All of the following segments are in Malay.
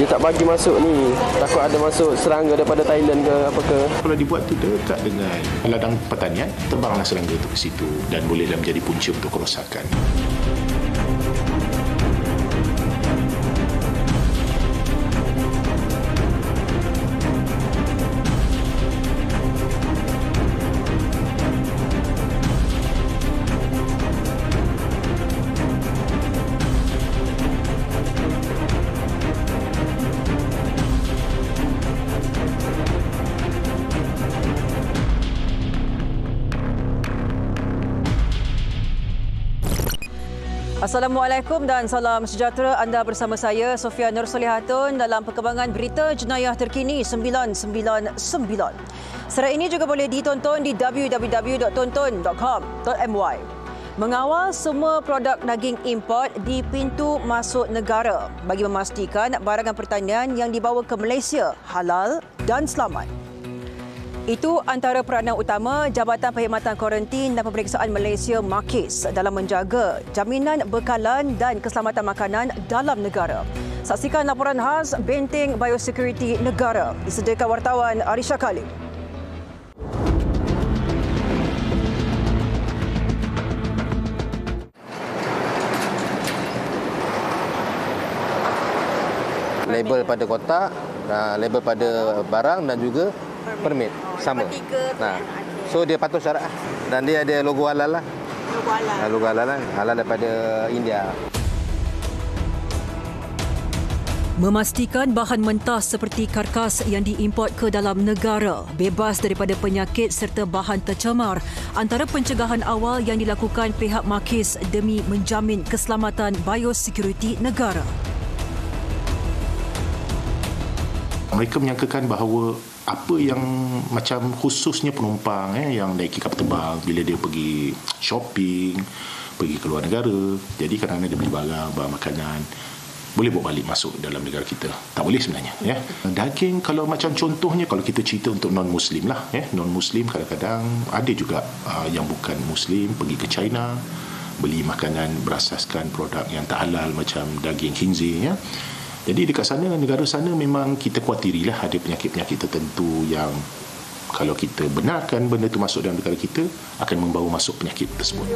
tak bagi masuk ni. Takut ada masuk serangga daripada Thailand ke apa ke. Kalau dibuat tu dekat dengan ladang pertanian, terbanglah serangga itu ke situ dan bolehlah menjadi punca untuk kerosakan. Assalamualaikum dan salam sejahtera. Anda bersama saya, Sofia Nur Solihatun, dalam perkembangan berita jenayah terkini 999. Serai ini juga boleh ditonton di www.tonton.com.my. Mengawal semua produk daging import di pintu masuk negara bagi memastikan barangan pertanian yang dibawa ke Malaysia halal dan selamat. Itu antara peranan utama Jabatan Perkhidmatan Kuarantin dan Pemeriksaan Malaysia MAKIS dalam menjaga jaminan bekalan dan keselamatan makanan dalam negara. Saksikan laporan khas Benteng Biosecurity Negara disediakan wartawan Arisha Khalid. Label pada kotak, label pada barang dan juga permit sama. Nah, so dia patuh syarat dan dia ada logo halal lah. Logo halal lah, halal daripada India. Memastikan bahan mentah seperti karkas yang diimport ke dalam negara bebas daripada penyakit serta bahan tercemar antara pencegahan awal yang dilakukan pihak MAKIS demi menjamin keselamatan biosecurity negara. Mereka menyangkakan bahawa apa yang macam khususnya penumpang yang naik kapal terbang bila dia pergi shopping, pergi ke luar negara, jadi kadang-kadang dia beli barang makanan, boleh bawa balik masuk dalam negara kita. Tak boleh sebenarnya. Daging kalau macam contohnya kalau kita cerita untuk non-Muslim lah. Non-Muslim kadang-kadang ada juga yang bukan Muslim pergi ke China, beli makanan berasaskan produk yang tak halal macam daging khinzir. Jadi dekat sana, negara sana memang kita khawatirilah ada penyakit-penyakit tertentu yang kalau kita benarkan benda itu masuk dalam negara kita akan membawa masuk penyakit tersebut.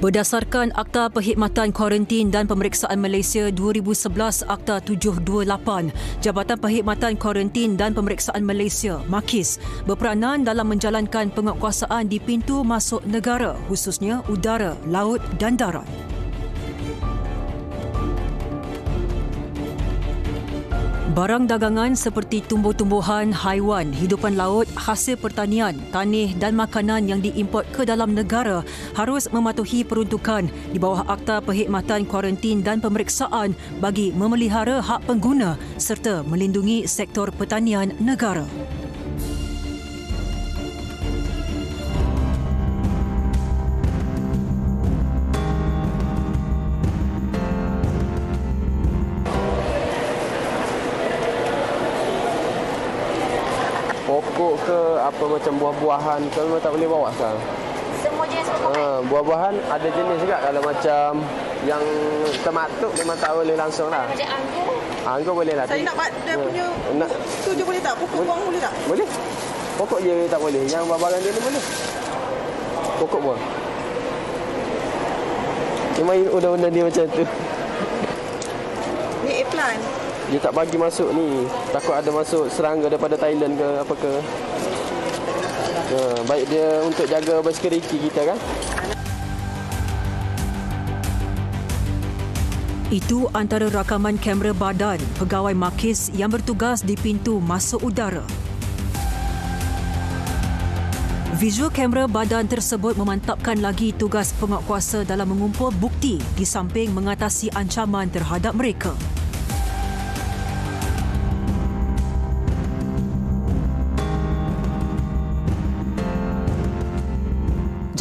Berdasarkan Akta Perkhidmatan Kuarantin dan Pemeriksaan Malaysia 2011 Akta 728, Jabatan Perkhidmatan Kuarantin dan Pemeriksaan Malaysia MAKIS berperanan dalam menjalankan penguatkuasaan di pintu masuk negara khususnya udara, laut dan darat. Barang dagangan seperti tumbuh-tumbuhan, haiwan, hidupan laut, hasil pertanian, tanih dan makanan yang diimport ke dalam negara harus mematuhi peruntukan di bawah Akta Perkhidmatan Kuarantin dan Pemeriksaan bagi memelihara hak pengguna serta melindungi sektor pertanian negara. Pokok ke apa macam buah-buahan ke memang tak boleh bawa sekarang. Semua jenis buah-buahan. Buah-buahan ada jenis juga kalau macam yang termatuk memang tak boleh langsung lah. Macam anggur. Anggur boleh lah. Saya nak dia punya tu je boleh tak? Pokok buang boleh tak? Boleh. Pokok je tak boleh. Yang buah-buahan dia ni boleh. Pokok buang. Memang undang-undang dia macam tu. Ni eggplant. Dia tak bagi masuk ni. Takut ada masuk serangga daripada Thailand ke apa ke. Baik dia untuk jaga biosecurity kita kan. Itu antara rakaman kamera badan pegawai MAKIS yang bertugas di pintu masuk udara. Visual kamera badan tersebut memantapkan lagi tugas penguatkuasa dalam mengumpul bukti di samping mengatasi ancaman terhadap mereka.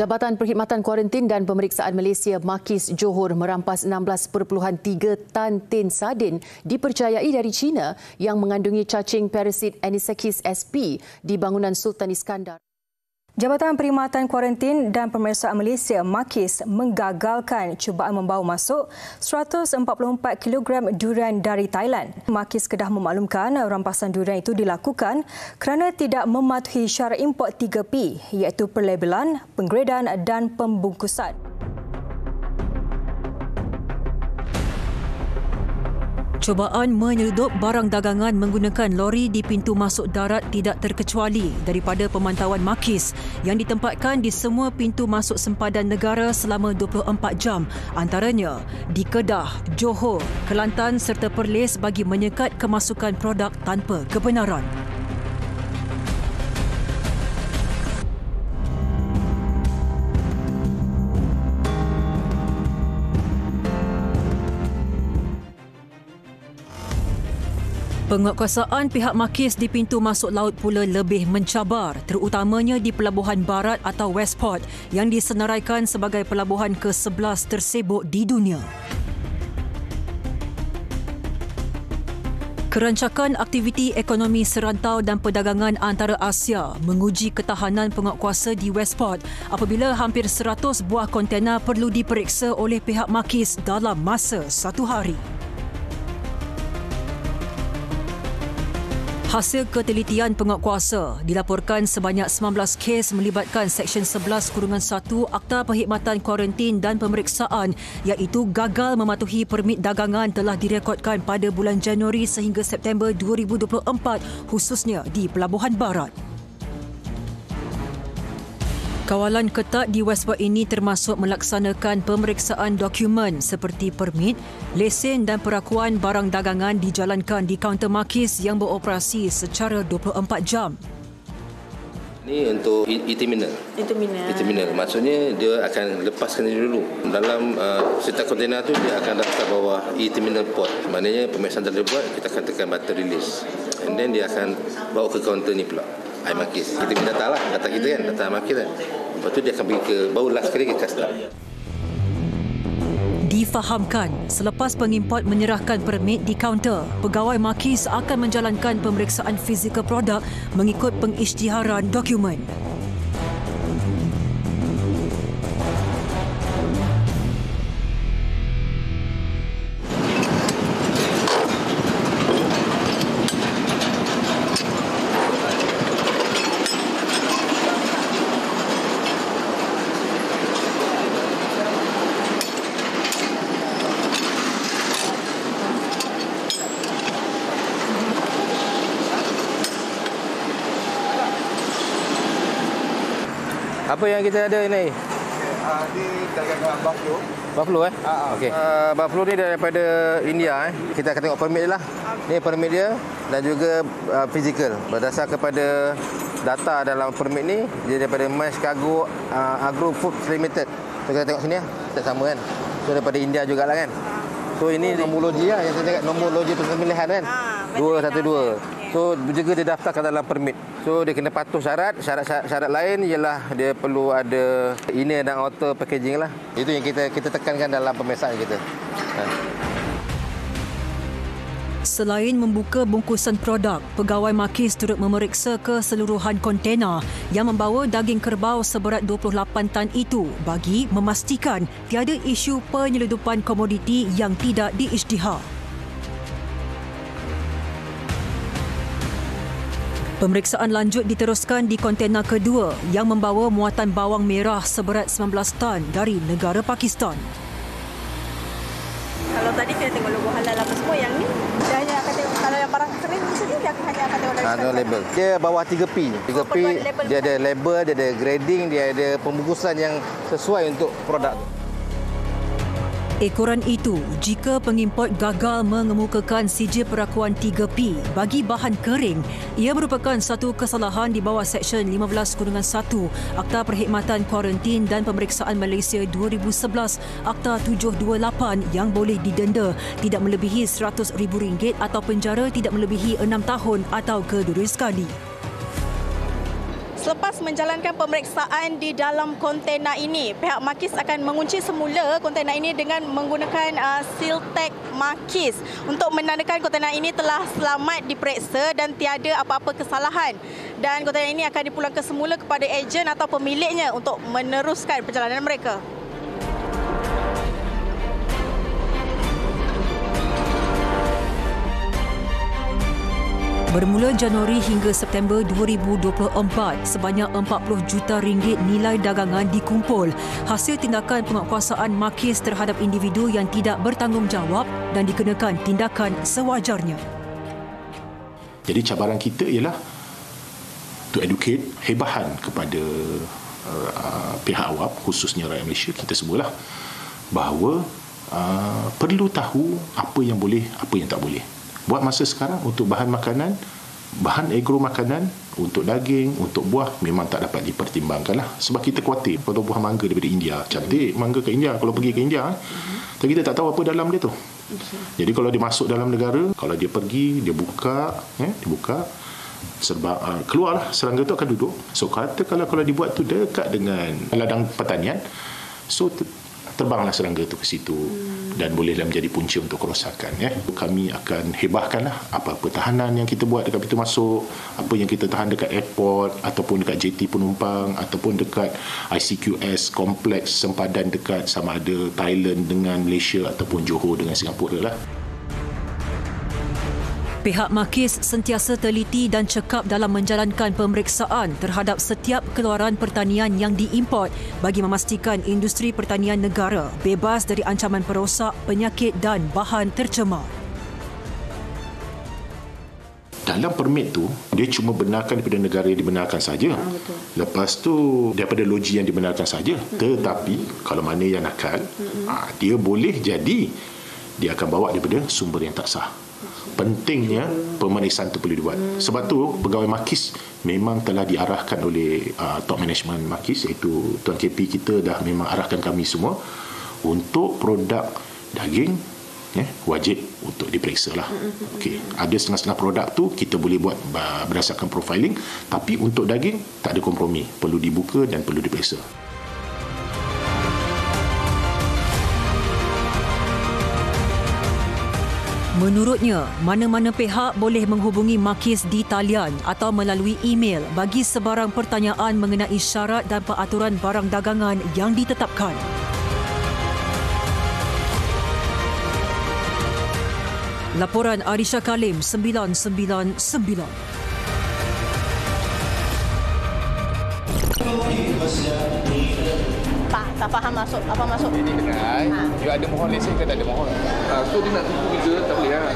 Jabatan Perkhidmatan Kuarantin dan Pemeriksaan Malaysia Makis Johor merampas 16.3 tan tin sardin dipercayai dari China yang mengandungi cacing parasit Anisakis sp di bangunan Sultan Iskandar. Jabatan Perkhidmatan Kuarantin dan Pemeriksaan Malaysia Makis menggagalkan cubaan membawa masuk 144 kg durian dari Thailand. Makis Kedah memaklumkan rampasan durian itu dilakukan kerana tidak mematuhi syarat import 3P iaitu perlabelan, penggradan dan pembungkusan. Cubaan menyeludup barang dagangan menggunakan lori di pintu masuk darat tidak terkecuali daripada pemantauan Makis yang ditempatkan di semua pintu masuk sempadan negara selama 24 jam, antaranya di Kedah, Johor, Kelantan serta Perlis bagi menyekat kemasukan produk tanpa kebenaran. Penguatkuasaan pihak Makis di pintu masuk laut pula lebih mencabar, terutamanya di Pelabuhan Barat atau Westport yang disenaraikan sebagai pelabuhan ke-11 tersibuk di dunia. Kerancakan aktiviti ekonomi serantau dan perdagangan antara Asia menguji ketahanan penguatkuasa di Westport apabila hampir 100 buah kontena perlu diperiksa oleh pihak Makis dalam masa 1 hari. Hasil ketelitian penguatkuasa dilaporkan sebanyak 19 kes melibatkan Seksyen 11-1 Akta Perkhidmatan Kuarantin dan Pemeriksaan iaitu gagal mematuhi permit dagangan telah direkodkan pada bulan Januari sehingga September 2024 khususnya di Pelabuhan Barat. Kawalan ketat di Westport ini termasuk melaksanakan pemeriksaan dokumen seperti permit, lesen dan perakuan barang dagangan dijalankan di kaunter Makis yang beroperasi secara 24 jam. Ini untuk e-terminal. E-terminal. Maksudnya dia akan lepaskan dulu. Dalam setiap kontena tu dia akan daftar bawah e-terminal port. Maknanya pemeriksaan dah dibuat, kita akan tekan button release. And then dia akan bawa ke kaunter ni pula. Makis. Kita punya data lah, data kita kan, data Makis kan. Lepas tu dia akan pergi ke, baru last kali ke custom. Difahamkan, selepas pengimport menyerahkan permit di kaunter, pegawai Makis akan menjalankan pemeriksaan fizikal produk mengikut pengisytiharan dokumen. Apa yang kita ada ni? Ini dagangan buffalo. Buffalo Okey. Buffalo ni daripada India Kita akan tengok permit dia lah. Ni permit dia dan juga fizikal. Berdasar kepada data dalam permit ni, dia daripada Mas Cargo Agro Foods Limited. So kita tengok sini tak sama kan. So daripada India jugalah kan. So ini nombor logi yang saya cakap, nombor logi pemilihan kan. 212. So juga dia daftarkan dalam permit. So dia kena patuh syarat lain ialah dia perlu ada inner dan outer packaging lah. Itu yang kita tekankan dalam pemeriksaan kita. Selain membuka bungkusan produk, pegawai Makis turut memeriksa keseluruhan kontena yang membawa daging kerbau seberat 28 tan itu bagi memastikan tiada isu penyeludupan komoditi yang tidak diisytihar. Pemeriksaan lanjut diteruskan di kontena kedua yang membawa muatan bawang merah seberat 19 tan dari negara Pakistan. Kalau tadi kita tengok logo halal apa semua, yang ni dia hanya akan tengok, kalau yang barang kering sendiri dia hanya akan tengok dari label. Dia bawah 3P. 3P dia ada label, dia ada grading, dia ada pembungkusan yang sesuai untuk produk tu. Ekoran itu jika pengimport gagal mengemukakan sijil perakuan 3P bagi bahan kering, ia merupakan satu kesalahan di bawah Seksyen 15-1 Akta Perkhidmatan Kuarantin dan Pemeriksaan Malaysia 2011 Akta 728 yang boleh didenda tidak melebihi RM100,000 atau penjara tidak melebihi 6 tahun atau kedua sekali. Selepas menjalankan pemeriksaan di dalam kontena ini, pihak Makis akan mengunci semula kontena ini dengan menggunakan seal tag Makis untuk menandakan kontena ini telah selamat diperiksa dan tiada apa-apa kesalahan. Dan kontena ini akan dipulangkan semula kepada ejen atau pemiliknya untuk meneruskan perjalanan mereka. Bermula Januari hingga September 2024, sebanyak 40 juta ringgit nilai dagangan dikumpul hasil tindakan penguatkuasaan Makis terhadap individu yang tidak bertanggungjawab dan dikenakan tindakan sewajarnya. Jadi cabaran kita ialah to educate, hebahan kepada pihak awam, khususnya rakyat Malaysia, kita semualah, bahawa perlu tahu apa yang boleh, apa yang tak boleh. Buat masa sekarang untuk bahan makanan, bahan agro makanan, untuk daging, untuk buah memang tak dapat dipertimbangkan lah. Sebab kita khawatir pada buah mangga daripada India. Cantik mangga ke India, kalau pergi ke India, tapi kita tak tahu apa dalam dia tu. Jadi kalau dia masuk dalam negara, kalau dia pergi, dia buka, serba keluar serangga tu akan duduk. So kata kalau dibuat tu dekat dengan ladang pertanian, so terbanglah serangga tu ke situ dan bolehlah menjadi punca untuk kerosakan. Kami akan hebahkanlah apa-apa tahanan yang kita buat dekat pintu masuk, apa yang kita tahan dekat airport ataupun dekat JT penumpang ataupun dekat ICQS kompleks sempadan dekat sama ada Thailand dengan Malaysia ataupun Johor dengan Singapura lah. Pihak Makis sentiasa teliti dan cekap dalam menjalankan pemeriksaan terhadap setiap keluaran pertanian yang diimport bagi memastikan industri pertanian negara bebas dari ancaman perosak, penyakit dan bahan tercemar. Dalam permit tu, dia cuma benarkan daripada negara yang dibenarkan saja. Lepas tu, daripada loji yang dibenarkan saja. Tetapi, kalau mana yang nakal, dia boleh jadi dia akan bawa daripada sumber yang tak sah. Pentingnya pemeriksaan itu perlu dibuat. Sebab tu pegawai Makis memang telah diarahkan oleh top management Makis, iaitu Tuan KP kita dah memang arahkan kami semua untuk produk daging wajib untuk diperiksa lah. Okay. Ada setengah-setengah produk tu kita boleh buat berdasarkan profiling, tapi untuk daging tak ada kompromi, perlu dibuka dan perlu diperiksa. Menurutnya, mana-mana pihak boleh menghubungi Makis di talian atau melalui email bagi sebarang pertanyaan mengenai syarat dan peraturan barang dagangan yang ditetapkan. Laporan Arisha Kalim 999. Pak, tak faham masuk apa masuk. Ini kedai, you ada mohon lesen ke tak ada mohon? So dia nak tutup juga, tak boleh lah.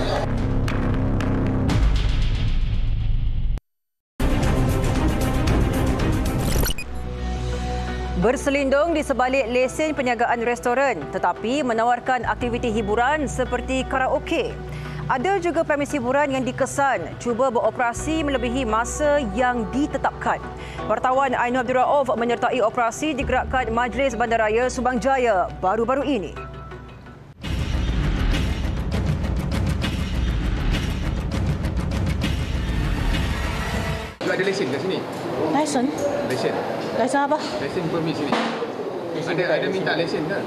Berselindung di sebalik lesen perniagaan restoran tetapi menawarkan aktiviti hiburan seperti karaoke. Ada juga premis hiburan yang dikesan cuba beroperasi melebihi masa yang ditetapkan. Wartawan Ainul Abdul Rauf menyertai operasi digerakkan Majlis Bandaraya Subang Jaya baru-baru ini. You ada lesen kat sini? Lesen? Lesen? Lesen apa? Lesen permit sini. Ada minta lesen ke?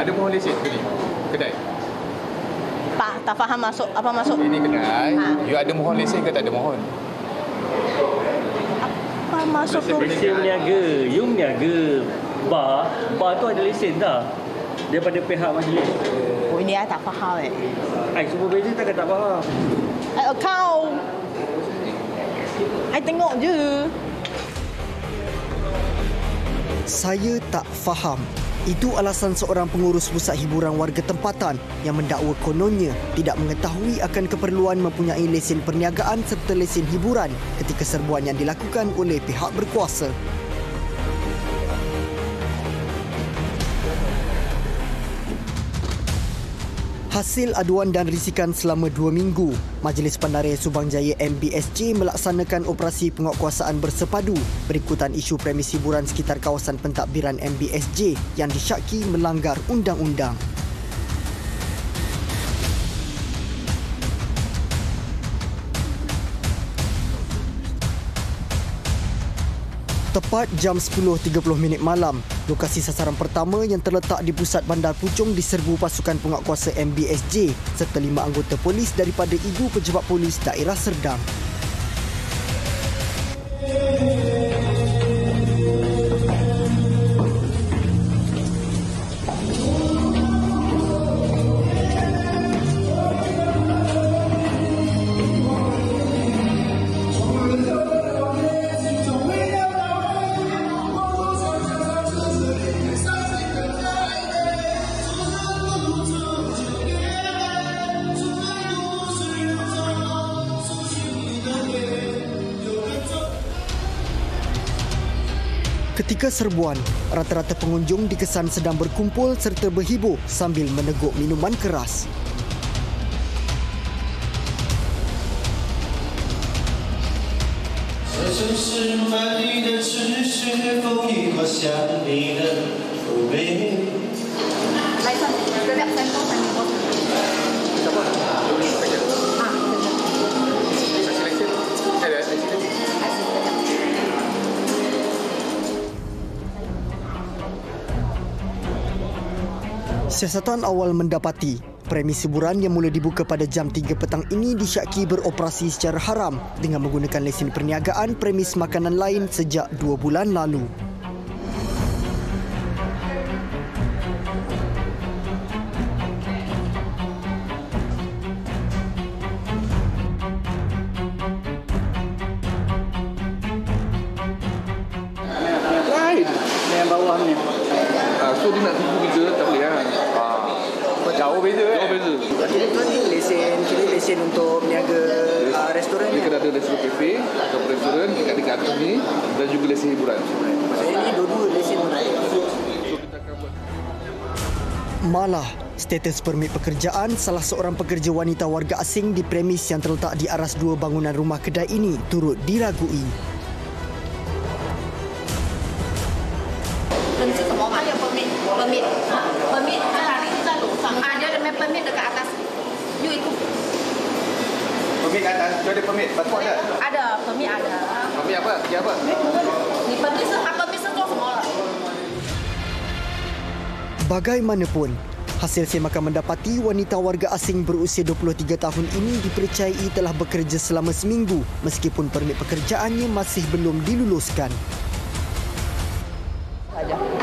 Ada mohon lesen ke ni? Kedai? Pak, tak faham masuk apa masuk. Ini kedai, you ada mohon lesen ke tak ada mohon? Apa masuk tu? Lesen berniaga, you berniaga. Bar tu ada lesen tak? Daripada pihak majlis. Oh, ini saya tak faham Supervisor takkan tak faham. Account. I tengok je. Saya tak faham. Itu alasan seorang pengurus pusat hiburan warga tempatan yang mendakwa kononnya tidak mengetahui akan keperluan mempunyai lesen perniagaan serta lesen hiburan ketika serbuan yang dilakukan oleh pihak berkuasa. Hasil aduan dan risikan selama 2 minggu, Majlis Bandaraya Subang Jaya MBSJ melaksanakan operasi penguatkuasaan bersepadu berikutan isu premis hiburan sekitar kawasan pentadbiran MBSJ yang disyaki melanggar undang-undang. Tepat jam 10.30 malam, lokasi sasaran pertama yang terletak di pusat Bandar Puchong diserbu pasukan penguatkuasa MBSJ serta 5 anggota polis daripada Ibu Pejabat Polis Daerah Serdang. Ketika serbuan, rata-rata pengunjung dikesan sedang berkumpul serta berhibur sambil meneguk minuman keras. Siasatan awal mendapati premis hiburan yang mula dibuka pada jam 3 petang ini disyaki beroperasi secara haram dengan menggunakan lesen perniagaan premis makanan lain sejak 2 bulan lalu. Lain yang bawah ni. So dia nak tipu kita tak boleh kan? Jauh beza kan? Jauh beza. Kira tu ni lesen untuk berniaga restoran Dia kena ada lesen kafe atau restoran dekat atas ni dan juga lesen hiburan. Maksudnya ni dua-dua lesen. Malah, status permit pekerjaan salah seorang pekerja wanita warga asing di premis yang terletak di aras 2 bangunan rumah kedai ini turut diragui. Permit dekat atas. You ikut. Permit kat atas, tu ada permit, pasport tak? Ada, permit ada. Permit apa? Dia apa? Ni permit semua semua. Bagaimanapun, hasil semakan mendapati wanita warga asing berusia 23 tahun ini dipercayai telah bekerja selama seminggu meskipun permit pekerjaannya masih belum diluluskan.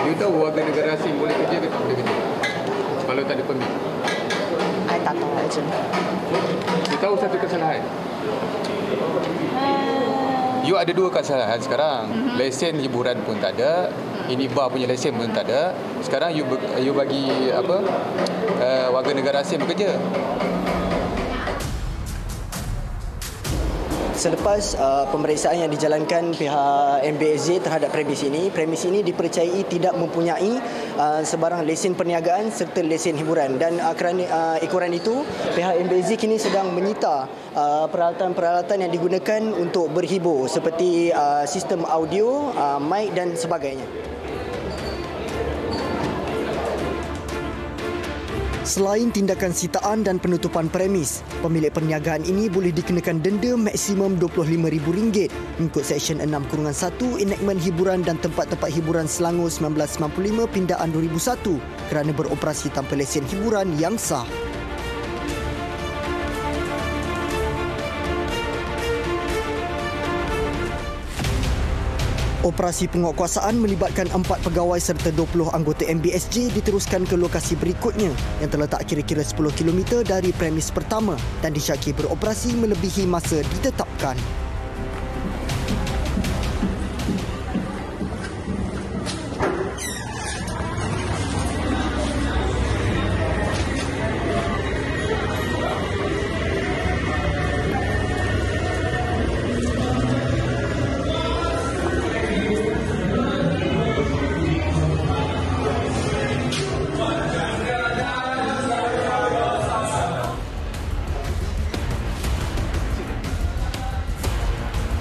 You tahu warga negara asing boleh kerja ke tak boleh kerja? Kalau tak ada permit. I tak tahu aja. You tahu satu kesalahan? You ada 2 kesalahan sekarang. Lesen hiburan pun tak ada. Ini bar punya lesen pun tak ada. Sekarang you bagi apa? Warga negara asing bekerja. Selepas pemeriksaan yang dijalankan pihak MBSJ terhadap premis ini dipercayai tidak mempunyai sebarang lesen perniagaan serta lesen hiburan dan kerana ekoran itu pihak MBSJ kini sedang menyita peralatan-peralatan yang digunakan untuk berhibur seperti sistem audio, mic dan sebagainya. Selain tindakan sitaan dan penutupan premis, pemilik perniagaan ini boleh dikenakan denda maksimum RM25,000 mengikut Seksyen 6/1 Enakmen Hiburan dan Tempat-tempat Hiburan Selangor 1995 Pindaan 2001 kerana beroperasi tanpa lesen hiburan yang sah. Operasi penguatkuasaan melibatkan 4 pegawai serta 20 anggota MBSJ diteruskan ke lokasi berikutnya yang terletak kira-kira 10 km dari premis pertama dan disyaki beroperasi melebihi masa ditetapkan.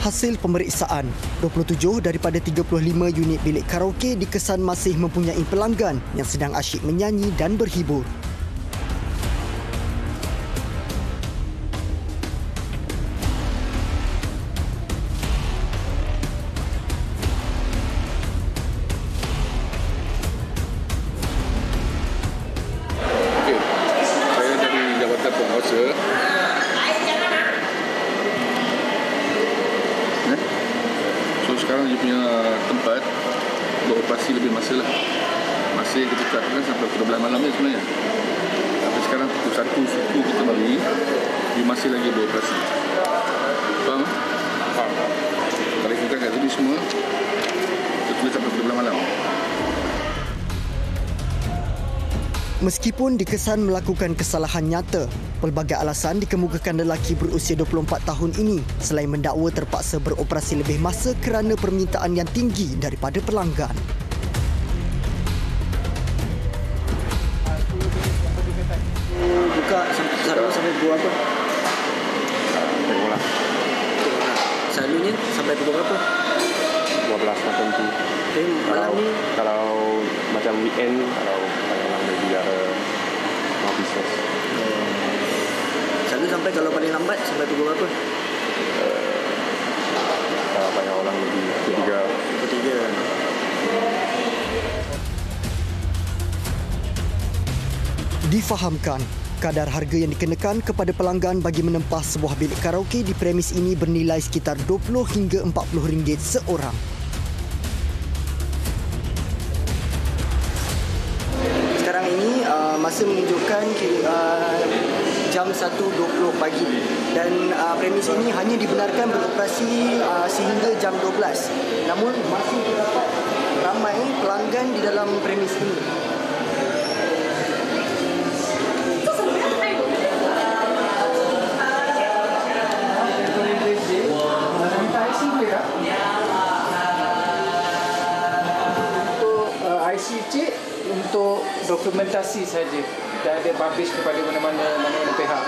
Hasil pemeriksaan, 27 daripada 35 unit bilik karaoke dikesan masih mempunyai pelanggan yang sedang asyik menyanyi dan berhibur. punya tempat beroperasi lebih masa lah. Masa yang kita tetapkan sampai pukul 12 malam ni sebenarnya. Tapi sekarang pukul 1 suku kita balik, dia masih lagi beroperasi. Faham? Faham. Kalau kita kat tadi semua, kita tulis sampai pukul 12 malam. Meskipun dikesan melakukan kesalahan nyata, pelbagai alasan dikemukakan lelaki berusia 24 tahun ini selain mendakwa terpaksa beroperasi lebih masa kerana permintaan yang tinggi daripada pelanggan. Buka sampai pukul apa? Pukul lah. Selalunya sampai pukul berapa? 12 macam tu. Malam ni? Kalau macam weekend, kalau orang negara mau bisnes. Selalu sampai kalau paling lambat sampai pukul berapa? Kalau banyak orang lebih ketiga. Difahamkan, kadar harga yang dikenakan kepada pelanggan bagi menempah sebuah bilik karaoke di premis ini bernilai sekitar RM20 hingga RM40 seorang. Sekarang ini masa menunjukkan jam 1.20 pagi dan premis ini hanya dibenarkan beroperasi sehingga jam 12. Namun masih terdapat ramai pelanggan di dalam premis ini. IC cik untuk dokumentasi saja dan ada publish kepada mana-mana pihak.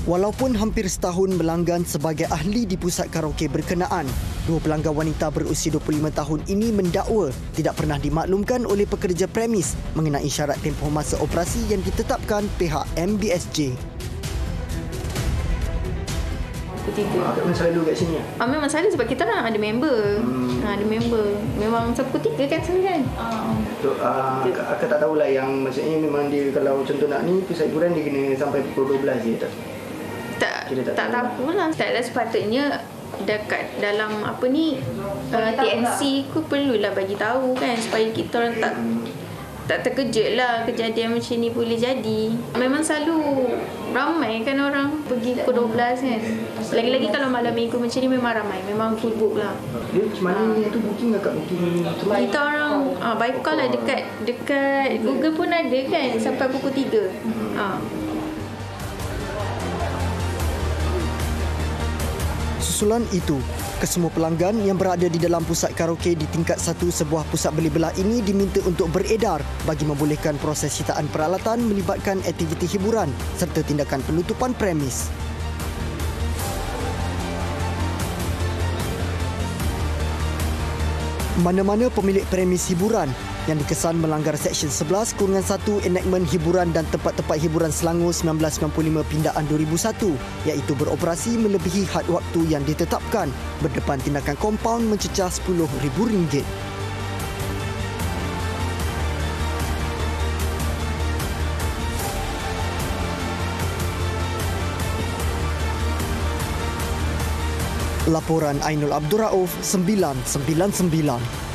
Walaupun hampir setahun melanggan sebagai ahli di pusat karaoke berkenaan, dua pelanggan wanita berusia 25 tahun ini mendakwa tidak pernah dimaklumkan oleh pekerja premis mengenai syarat tempoh masa operasi yang ditetapkan pihak MBSJ. Memang selalu kat sini? Memang selalu sebab kita orang ada member. Ada member. Memang sampai pukul 3 kan selalu kan? Akak tak tahulah yang maksudnya memang dia kalau contoh nak ni pusat hiburan dia kena sampai pukul 12 je tak? Tak tahulah. Taklah sepatutnya dekat dalam apa ni TNC ku perlulah bagi tahu kan supaya kita orang tak terkejut lah kejadian macam ni boleh jadi. Memang selalu ramai kan orang pergi pukul 12 kan. Lagi-lagi kalau malam minggu macam ni memang ramai. Memang full book lah. Dia macam mana tu booking akak booking? Kita orang by call lah dekat Google pun ada kan sampai pukul 3. Susulan itu, kesemua pelanggan yang berada di dalam pusat karaoke di tingkat 1 sebuah pusat beli belah ini diminta untuk beredar bagi membolehkan proses sitaan peralatan melibatkan aktiviti hiburan serta tindakan penutupan premis. Mana-mana pemilik premis hiburan yang dikesan melanggar Seksyen 11-1 Enakmen Hiburan dan Tempat-tempat Hiburan Selangor 1995 Pindaan 2001 iaitu beroperasi melebihi had waktu yang ditetapkan berdepan tindakan kompaun mencecah RM10,000. Laporan Ainul Abdul Rauf 999.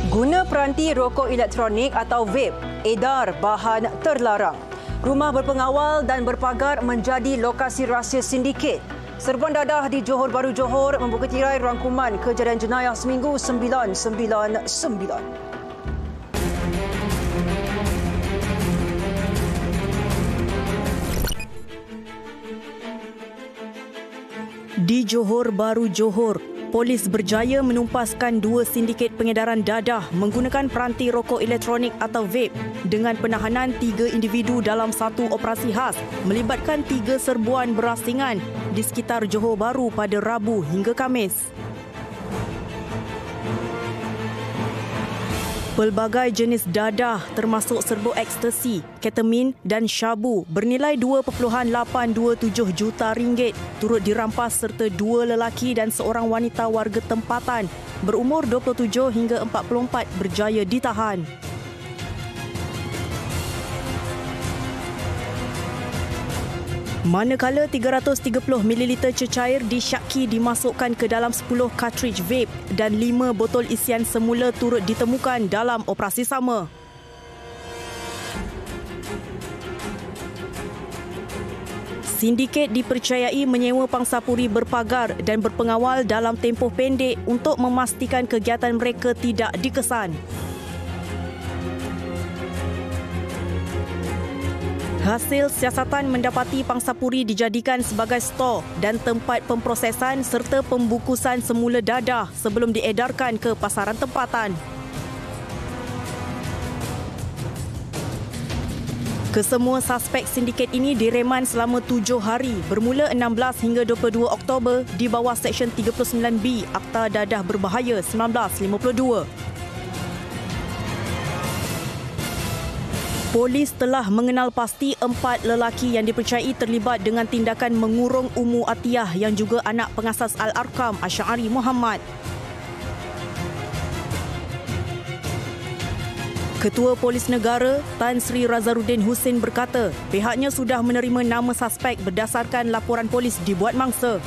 Guna peranti rokok elektronik atau vape, edar bahan terlarang. Rumah berpengawal dan berpagar menjadi lokasi rahsia sindiket. Serbuan dadah di Johor Bahru Johor membuka tirai rangkuman kejadian jenayah seminggu 999. Di Johor Bahru Johor, polis berjaya menumpaskan 2 sindiket pengedaran dadah menggunakan peranti rokok elektronik atau vape dengan penahanan 3 individu dalam satu operasi khas melibatkan 3 serbuan berasingan di sekitar Johor Bahru pada Rabu hingga Khamis. Pelbagai jenis dadah termasuk serbuk ekstasi, ketamin dan syabu bernilai 2.827 juta ringgit turut dirampas serta 2 lelaki dan seorang wanita warga tempatan berumur 27 hingga 44 berjaya ditahan. Manakala 330 ml cecair disyaki dimasukkan ke dalam 10 cartridge vape dan 5 botol isian semula turut ditemukan dalam operasi sama. Sindiket dipercayai menyewa pangsapuri berpagar dan berpengawal dalam tempoh pendek untuk memastikan kegiatan mereka tidak dikesan. Hasil siasatan mendapati pangsapuri dijadikan sebagai stor dan tempat pemprosesan serta pembukusan semula dadah sebelum diedarkan ke pasaran tempatan. Kesemua suspek sindiket ini direman selama 7 hari bermula 16 hingga 22 Oktober di bawah Seksyen 39B Akta Dadah Berbahaya 1952. Polis telah mengenal pasti 4 lelaki yang dipercayai terlibat dengan tindakan mengurung Ummu Atiyah yang juga anak pengasas Al-Arkam Asy'ari Muhammad. Ketua Polis Negara Tan Sri Razaruddin Hussein berkata pihaknya sudah menerima nama suspek berdasarkan laporan polis dibuat mangsa.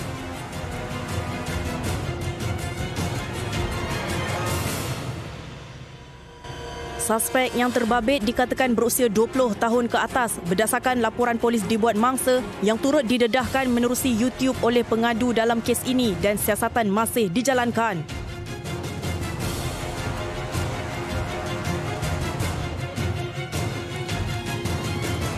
Suspek yang terbabit dikatakan berusia 20 tahun ke atas berdasarkan laporan polis dibuat mangsa yang turut didedahkan menerusi YouTube oleh pengadu dalam kes ini dan siasatan masih dijalankan.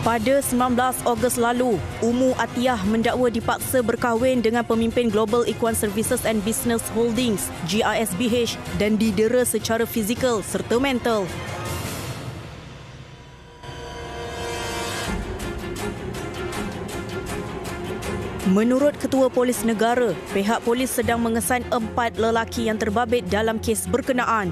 Pada 19 Ogos lalu, Ummu Atiyah mendakwa dipaksa berkahwin dengan pemimpin Global Ikhwan Services and Business Holdings (GISBH) dan didera secara fizikal serta mental. Menurut Ketua Polis Negara, pihak polis sedang mengesan 4 lelaki yang terbabit dalam kes berkenaan.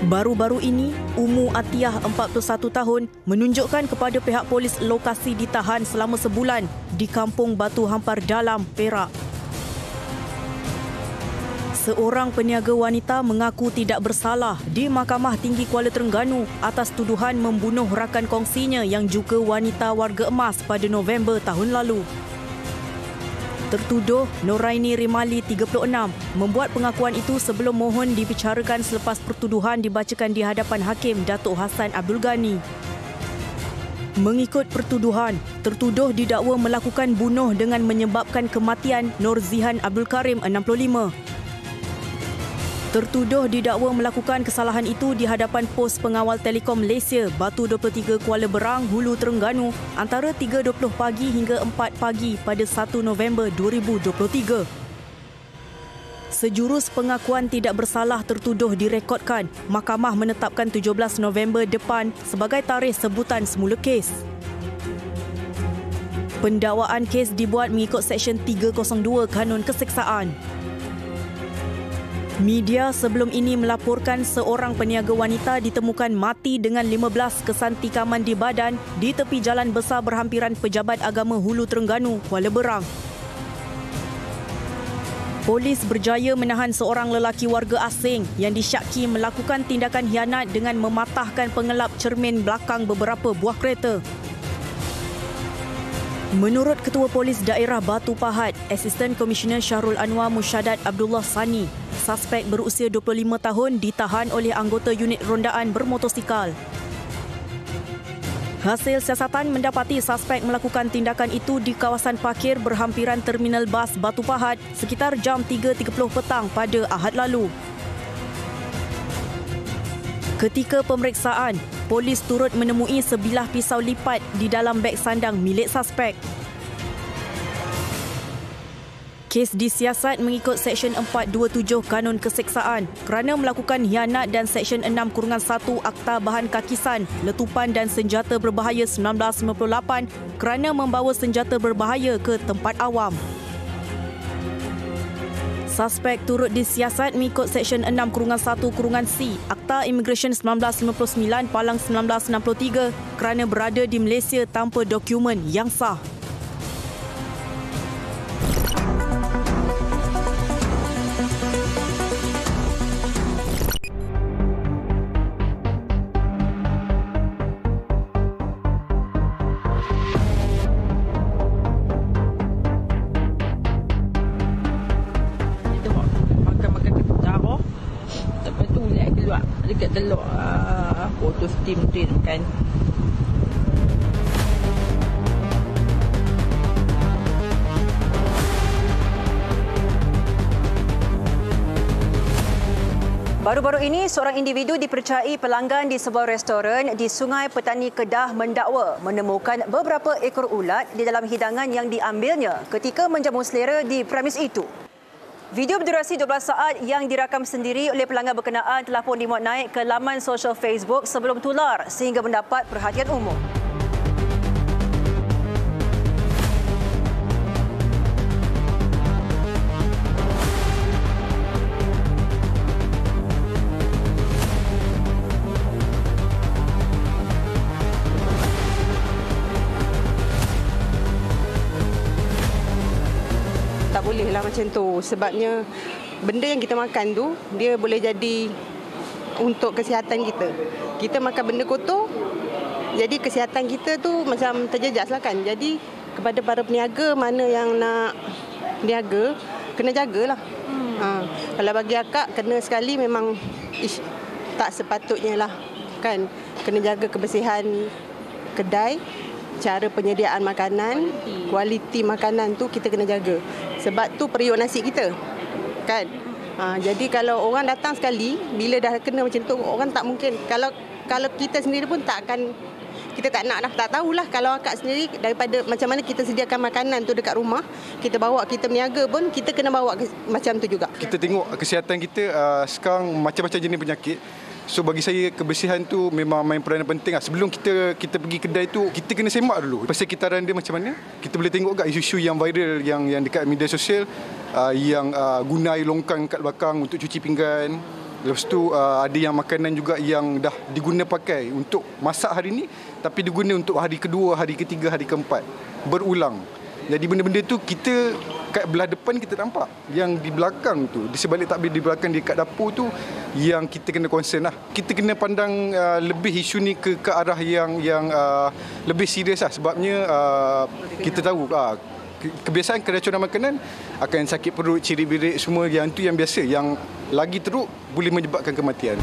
Baru-baru ini, Ummu Atiyah 41 tahun menunjukkan kepada pihak polis lokasi ditahan selama sebulan di Kampung Batu Hampar Dalam, Perak. Seorang peniaga wanita mengaku tidak bersalah di Mahkamah Tinggi Kuala Terengganu atas tuduhan membunuh rakan kongsinya yang juga wanita warga emas pada November tahun lalu. Tertuduh Noraini Rimali 36 membuat pengakuan itu sebelum mohon dibicarakan selepas pertuduhan dibacakan di hadapan Hakim Datuk Hassan Abdul Ghani. Mengikut pertuduhan, tertuduh didakwa melakukan bunuh dengan menyebabkan kematian Norzihan Abdul Karim 65. Tertuduh didakwa melakukan kesalahan itu di hadapan Pos Pengawal Telekom Malaysia Batu 23 Kuala Berang, Hulu Terengganu antara 3.20 pagi hingga 4 pagi pada 1 November 2023. Sejurus pengakuan tidak bersalah tertuduh direkodkan. Mahkamah menetapkan 17 November depan sebagai tarikh sebutan semula kes. Pendakwaan kes dibuat mengikut Seksyen 302 Kanun Keseksaan. Media sebelum ini melaporkan seorang peniaga wanita ditemukan mati dengan 15 kesan tikaman di badan di tepi jalan besar berhampiran Pejabat Agama Hulu Terengganu, Kuala Berang. Polis berjaya menahan seorang lelaki warga asing yang disyaki melakukan tindakan khianat dengan mematahkan pengelap cermin belakang beberapa buah kereta. Menurut Ketua Polis Daerah Batu Pahat, Asisten Komisioner Syahrul Anwar Musyadat Abdullah Sani, suspek berusia 25 tahun ditahan oleh anggota unit rondaan bermotosikal. Hasil siasatan mendapati suspek melakukan tindakan itu di kawasan parkir berhampiran Terminal Bas Batu Pahat sekitar jam 3.30 petang pada Ahad lalu. Ketika pemeriksaan, polis turut menemui sebilah pisau lipat di dalam beg sandang milik suspek. Kes disiasat mengikut Seksyen 427 Kanun Keseksaan kerana melakukan khianat dan Seksyen 6-1 Akta Bahan Kakisan, Letupan dan Senjata Berbahaya 1998 kerana membawa senjata berbahaya ke tempat awam. Suspek turut disiasat mengikut Seksyen 6/1/C Akta Imigresen 1959 Palang 1963 kerana berada di Malaysia tanpa dokumen yang sah. Dekat teluk foto steam tu kan. Baru-baru ini, seorang individu dipercayai pelanggan di sebuah restoran di Sungai Petani Kedah mendakwa menemukan beberapa ekor ulat di dalam hidangan yang diambilnya ketika menjamu selera di premis itu. Video berdurasi 12 saat yang dirakam sendiri oleh pelanggan berkenaan telah pun dimuat naik ke laman sosial Facebook sebelum tular sehingga mendapat perhatian umum. Tak bolehlah macam tu, sebabnya benda yang kita makan tu dia boleh jadi untuk kesihatan kita. Kita makan benda kotor, jadi kesihatan kita tu macam terjejas lah kan. Jadi kepada para peniaga mana yang nak niaga, kena jagalah. Kalau bagi akak, kena sekali memang tak sepatutnya lah kan. Kena jaga kebersihan kedai, cara penyediaan makanan, kualiti makanan tu kita kena jaga. Sebab tu periuk nasi kita. Kan? Jadi kalau orang datang sekali, bila dah kena macam tu, orang tak mungkin. Kalau kita sendiri pun tak akan, kita tak nak dah, tak tahulah. Kalau akak sendiri, daripada macam mana kita sediakan makanan tu dekat rumah, kita bawa, kita berniaga pun, kita kena bawa macam tu juga. Kita tengok kesihatan kita sekarang macam-macam jenis penyakit. So bagi saya kebersihan tu memang main peranan penting lah. Sebelum kita pergi kedai tu, kita kena semak dulu persekitaran dia macam mana. Kita boleh tengok kat isu-isu yang viral yang dekat media sosial, yang guna air longkang kat belakang untuk cuci pinggan. Lepas tu ada yang makanan juga yang dah diguna pakai untuk masak hari ni, tapi diguna untuk hari kedua, hari ketiga, hari keempat, berulang. Jadi benda-benda tu kita kat belah depan kita nampak, yang di belakang tu, di sebalik takbir di belakang dekat dapur tu yang kita kena concern lah. Kita kena pandang lebih isu ni ke arah yang lebih serius lah. Sebabnya kita tahu kebiasaan keracunan makanan akan sakit perut, ciri-birik semua, yang tu yang biasa. Yang lagi teruk boleh menyebabkan kematian.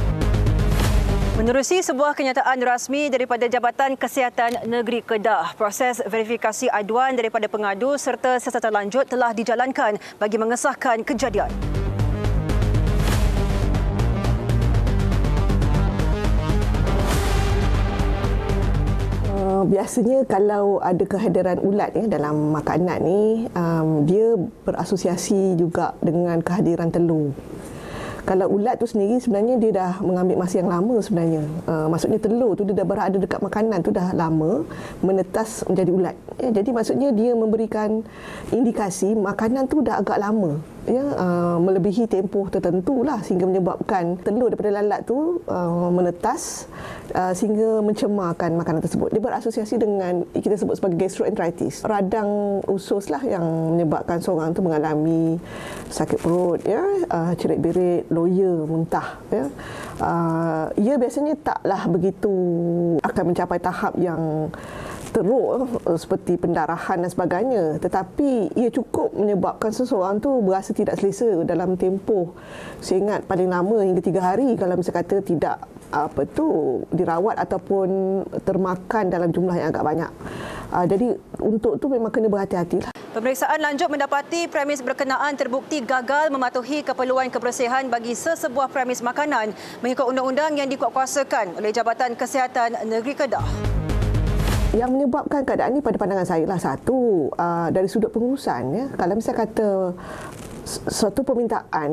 Menerusi sebuah kenyataan rasmi daripada Jabatan Kesihatan Negeri Kedah, proses verifikasi aduan daripada pengadu serta siasatan lanjut telah dijalankan bagi mengesahkan kejadian. Biasanya kalau ada kehadiran ulat dalam makanan ni, dia berasosiasi juga dengan kehadiran telur. Kalau ulat tu sendiri sebenarnya dia dah mengambil masa yang lama sebenarnya. Maksudnya telur tu dia dah berada dekat makanan tu dah lama menetas menjadi ulat. Jadi maksudnya dia memberikan indikasi makanan tu dah agak lama. Melebihi tempoh tertentu lah sehingga menyebabkan telur daripada lalat tu menetas sehingga mencemarkan makanan tersebut. Dia berasosiasi dengan kita sebut sebagai gastroenteritis. Radang usus lah yang menyebabkan seorang tu mengalami sakit perut, cerit-berit, loya, muntah. Ia biasanya taklah begitu akan mencapai tahap yang teruk seperti pendarahan dan sebagainya, tetapi ia cukup menyebabkan seseorang tu berasa tidak selesa dalam tempoh, saya ingat paling lama hingga 3 hari kalau misalnya kata tidak dirawat ataupun termakan dalam jumlah yang agak banyak. Jadi untuk tu memang kena berhati-hatilah. Pemeriksaan lanjut mendapati premis berkenaan terbukti gagal mematuhi keperluan kebersihan bagi sesebuah premis makanan mengikut undang-undang yang dikuatkuasakan oleh Jabatan Kesihatan Negeri Kedah. Yang menyebabkan keadaan ini pada pandangan saya lah, satu, dari sudut pengurusan. Kalau misalnya kata suatu permintaan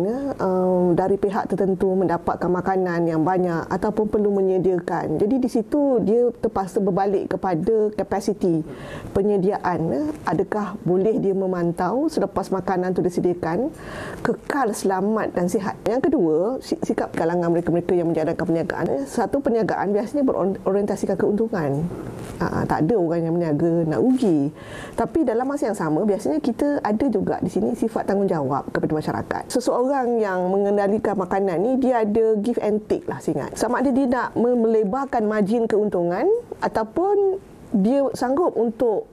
dari pihak tertentu mendapatkan makanan yang banyak ataupun perlu menyediakan. Jadi di situ dia terpaksa berbalik kepada kapasiti penyediaan. Adakah boleh dia memantau selepas makanan itu disediakan kekal selamat dan sihat. Yang kedua, sikap kalangan mereka-mereka yang menjalankan perniagaan. Satu perniagaan biasanya berorientasikan keuntungan. Tak ada orang yang berniaga nak rugi. Tapi dalam masa yang sama biasanya kita ada juga di sini sifat tanggungjawab kepada masyarakat. Seseorang yang mengendalikan makanan ni dia ada give and take lah, saya ingat. Sama ada dia nak melebarkan margin keuntungan ataupun dia sanggup untuk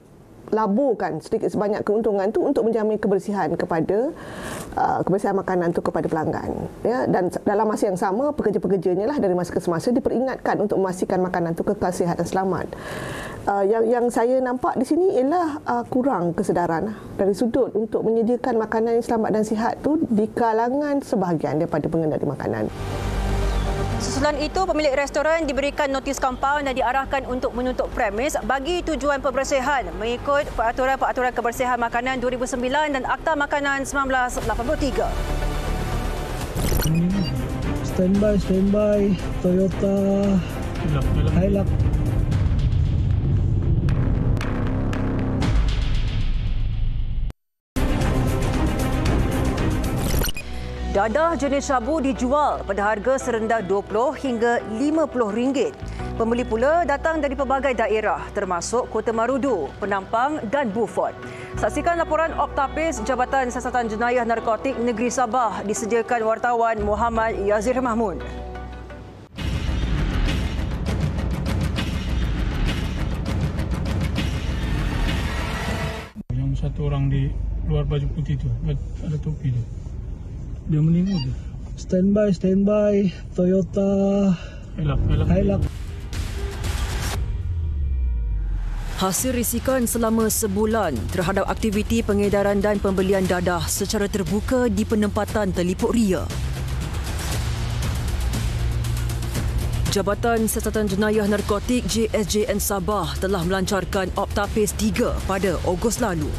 laburkan sedikit sebanyak keuntungan tu untuk menjamin kebersihan kepada kebersihan makanan tu kepada pelanggan. Ya, dan dalam masa yang sama pekerja-pekerjanya lah dari masa ke semasa diperingatkan untuk memastikan makanan tu kekal sihat dan selamat. Yang saya nampak di sini ialah kurang kesedaran dari sudut untuk menyediakan makanan yang selamat dan sihat tu di kalangan sebahagian daripada pengendali makanan. Susulan itu, pemilik restoran diberikan notis kompaun dan diarahkan untuk menutup premis bagi tujuan pembersihan mengikut Peraturan Kebersihan Makanan 2009 dan Akta Makanan 1983. Standby, Toyota Hilux. Dadah jenis syabu dijual pada harga serendah RM20 hingga RM50. Pembeli pula datang dari pelbagai daerah termasuk Kota Marudu, Penampang dan Beaufort. Saksikan laporan Optapis Jabatan Siasatan Jenayah Narkotik Negeri Sabah disediakan wartawan Muhammad Yazir Mahmud. Yang satu orang di luar baju putih tu, ada topi tu. Dia meninggal tu. Standby, Toyota Hilux. Hasil risikan selama sebulan terhadap aktiviti pengedaran dan pembelian dadah secara terbuka di penempatan Telipuk Ria. Jabatan Siasatan Jenayah Narkotik JSJN Sabah telah melancarkan Optapis 3 pada Ogos lalu.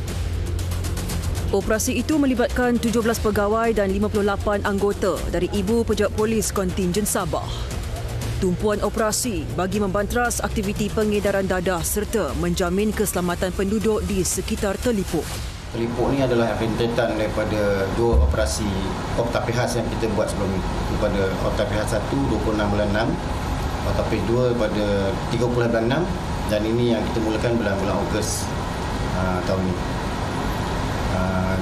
Operasi itu melibatkan 17 pegawai dan 58 anggota dari Ibu Pejabat Polis Kontingen Sabah. Tumpuan operasi bagi membanteras aktiviti pengedaran dadah serta menjamin keselamatan penduduk di sekitar Telipuk. Telipuk ni adalah rentetan daripada dua operasi Optapis yang kita buat sebelum ini. Pada Optapis 1 26 bulan 6, Optapis 2 pada 30 bulan 6 dan ini yang kita mulakan bulan Ogos tahun ini.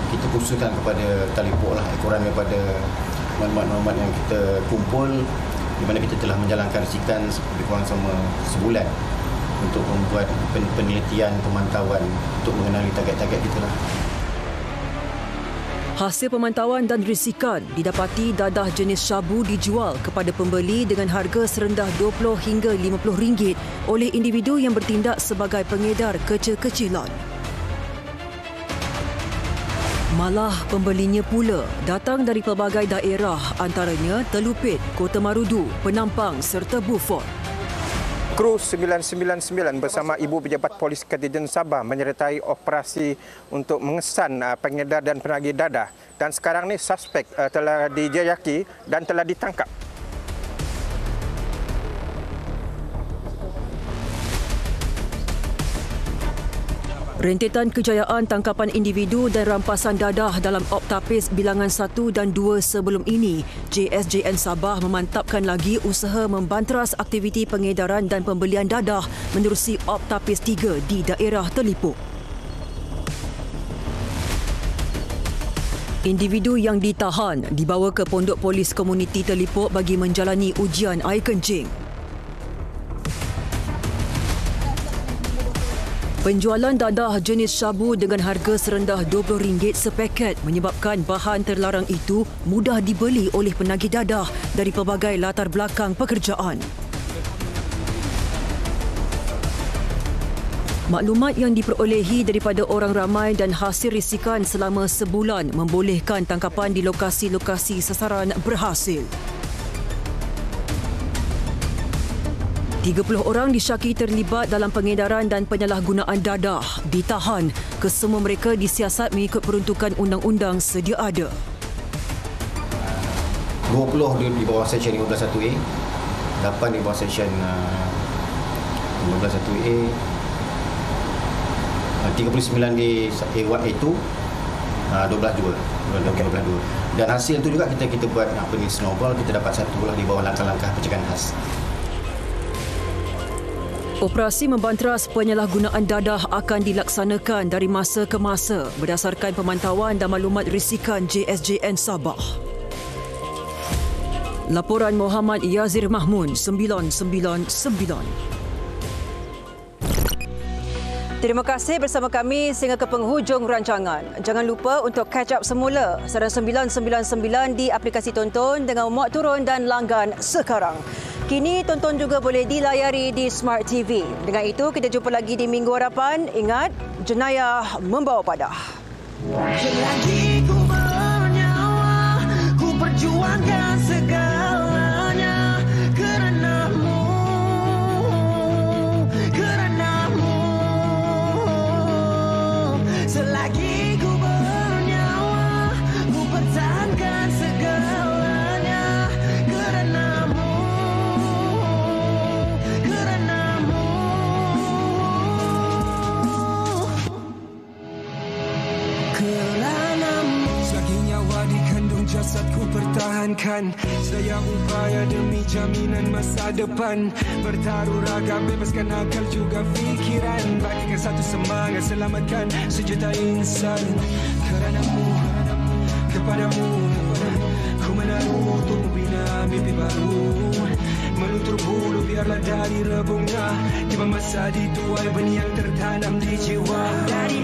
Kita khususkan kepada Telipuk lah ekoran daripada maklumat yang kita kumpul di mana kita telah menjalankan risikan lebih kurang sama sebulan untuk membuat penelitian, pemantauan untuk mengenali target-target kita lah. Hasil pemantauan dan risikan didapati dadah jenis syabu dijual kepada pembeli dengan harga serendah RM20 hingga RM50 oleh individu yang bertindak sebagai pengedar kecil-kecilan. Malah pembelinya pula datang dari pelbagai daerah antaranya Telupit, Kota Marudu, Penampang serta Beaufort. Kru 999 bersama Ibu Pejabat Polis Kontingen Sabah menyertai operasi untuk mengesan pengedar dan penagih dadah. Dan sekarang ni suspek telah dijayaki dan telah ditangkap. Rentetan kejayaan tangkapan individu dan rampasan dadah dalam Optapis bilangan 1 dan 2 sebelum ini, JSJN Sabah memantapkan lagi usaha membanteras aktiviti pengedaran dan pembelian dadah menerusi Optapis 3 di daerah Telipuk. Individu yang ditahan dibawa ke Pondok Polis Komuniti Telipuk bagi menjalani ujian air kencing. Penjualan dadah jenis syabu dengan harga serendah RM20 sepaket menyebabkan bahan terlarang itu mudah dibeli oleh penagih dadah dari pelbagai latar belakang pekerjaan. Maklumat yang diperolehi daripada orang ramai dan hasil risikan selama sebulan membolehkan tangkapan di lokasi-lokasi sasaran berhasil. 30 orang disyaki terlibat dalam pengedaran dan penyalahgunaan dadah ditahan. Kesemua mereka disiasat mengikut peruntukan undang-undang sedia ada. 20 di bawah section 151A, 8 di bawah section 151A, 39 di A1, A2, 12 dua. Dan hasil tu juga kita buat snowball, kita dapat satu lah di bawah langkah-langkah pencegahan khas. Operasi membanteras penyalahgunaan dadah akan dilaksanakan dari masa ke masa berdasarkan pemantauan dan maklumat risikan JSJN Sabah. Laporan Muhammad Yazir Mahmud 999. Terima kasih bersama kami sehingga ke penghujung rancangan. Jangan lupa untuk catch up semula Saran 999 di aplikasi Tonton dengan muat turun dan langgan sekarang. Kini Tonton juga boleh dilayari di Smart TV. Dengan itu, kita jumpa lagi di minggu hadapan. Ingat, jenayah membawa padah. Selagi ku bernyawa, ku perjuangkan segalanya kerana-Mu. Selagi ku bernyawa, ku pertahankan segalanya kerana-Mu. Selagi nyawa dikandung jasadku pertahankan. Saya upaya demi jaminan masa depan. Bertaruh raga, bebaskan akal juga fikiran. Bagikan satu semangat, selamatkan sejuta insan. Kerana-Mu, kepadamu, ku menaruh untuk membina mimpi baru. Meluntur bulu biarlah dari rebungnya. Di masa dituai benih yang tertanam di jiwa. Dari